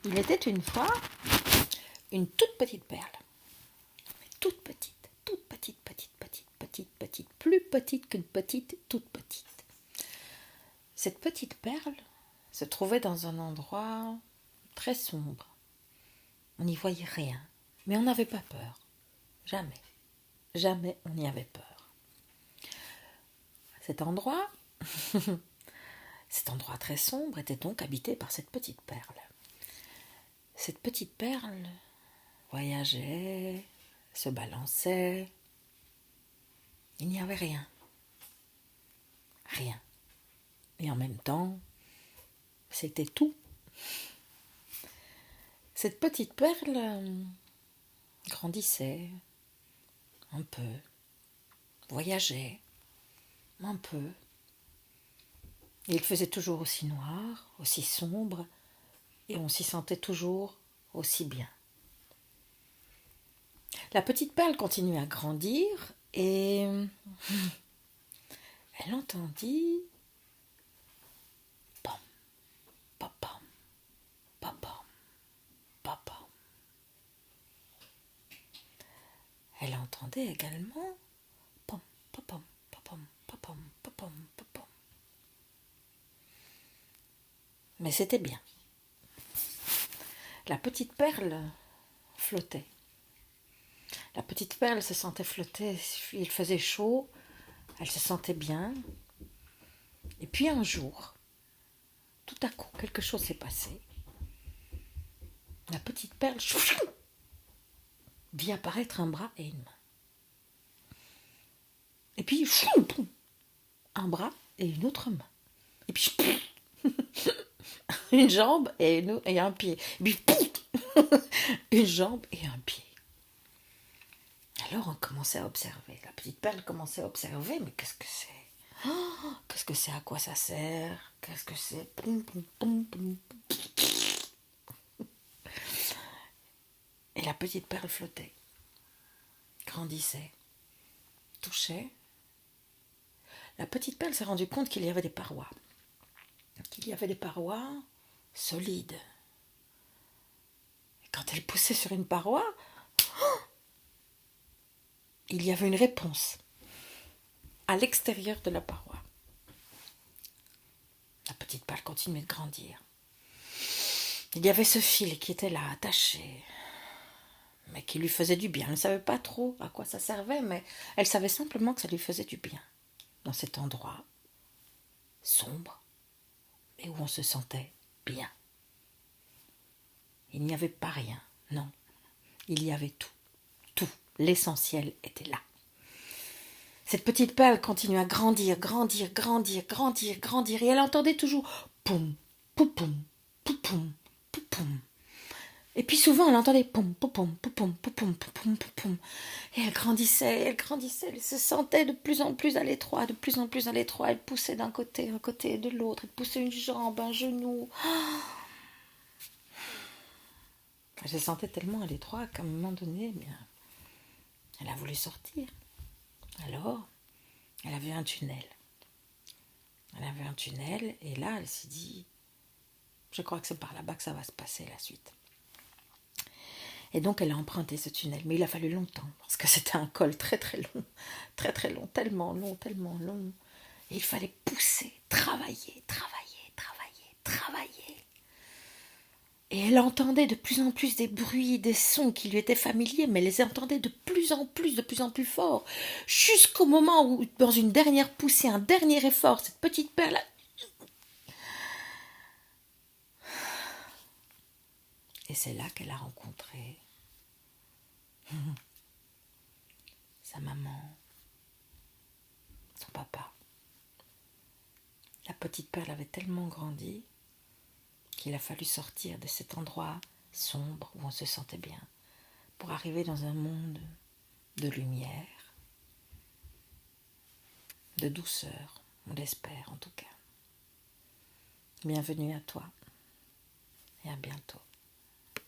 Il était une fois une toute petite perle. Toute petite, toute petite, petite, petite, petite, petite, plus petite qu'une petite, toute petite. Cette petite perle se trouvait dans un endroit très sombre. On n'y voyait rien, mais on n'avait pas peur. Jamais, jamais on n'y avait peur. Cet endroit très sombre était donc habité par cette petite perle. Cette petite perle voyageait, se balançait. Il n'y avait rien. Rien. Et en même temps, c'était tout. Cette petite perle grandissait un peu, voyageait un peu. Et il faisait toujours aussi noir, aussi sombre, et on s'y sentait toujours aussi bien. La petite perle continuait à grandir et elle entendit pam, papam, papam, papam. Elle entendait également pam, papam, papam, papam, papam, papam. Mais c'était bien. La petite perle flottait. La petite perle se sentait flotter, il faisait chaud, elle se sentait bien. Et puis un jour, tout à coup, quelque chose s'est passé. La petite perle vit apparaître un bras et une main. Et puis, un bras et une autre main. Et puis, une jambe et un pied. Et puis, une jambe et un pied. Alors on commençait à observer. La petite perle commençait à observer, mais qu'est-ce que c'est? Qu'est-ce que c'est? À quoi ça sert? Qu'est-ce que c'est? Et la petite perle flottait, grandissait, touchait. La petite perle s'est rendue compte qu'il y avait des parois. Qu'il y avait des parois solides. Et quand elle poussait sur une paroi, il y avait une réponse à l'extérieur de la paroi. La petite perle continuait de grandir. Il y avait ce fil qui était là, attaché, mais qui lui faisait du bien. Elle ne savait pas trop à quoi ça servait, mais elle savait simplement que ça lui faisait du bien. Dans cet endroit sombre, mais où on se sentait bien. Il n'y avait pas rien, non. Il y avait tout, tout. L'essentiel était là. Cette petite perle continuait à grandir, grandir, grandir, grandir, grandir, et elle entendait toujours poum, poupoum, poupoum, poupoum. Et puis souvent, elle entendait poum, poupoum, poupoum, poupoum, poupoum, poupoum. Et elle grandissait, elle se sentait de plus en plus à l'étroit, de plus en plus à l'étroit. Elle poussait d'un côté, un côté de l'autre. Elle poussait une jambe, un genou. Elle se sentait tellement à l'étroit qu'à un moment donné, bien, elle a voulu sortir. Alors, elle avait un tunnel. Elle avait un tunnel et là, elle s'est dit, je crois que c'est par là-bas que ça va se passer la suite. Et donc, elle a emprunté ce tunnel. Mais il a fallu longtemps, parce que c'était un col très très long, tellement long, tellement long. Et il fallait pousser, travailler, travailler, travailler, travailler. Et elle entendait de plus en plus des bruits, des sons qui lui étaient familiers, mais elle les entendait de plus en plus fort, jusqu'au moment où, dans une dernière poussée, un dernier effort, cette petite perle Et c'est là qu'elle a rencontré sa maman, son papa. La petite perle avait tellement grandi qu'il a fallu sortir de cet endroit sombre où on se sentait bien pour arriver dans un monde de lumière, de douceur, on l'espère en tout cas. Bienvenue à toi et à bientôt.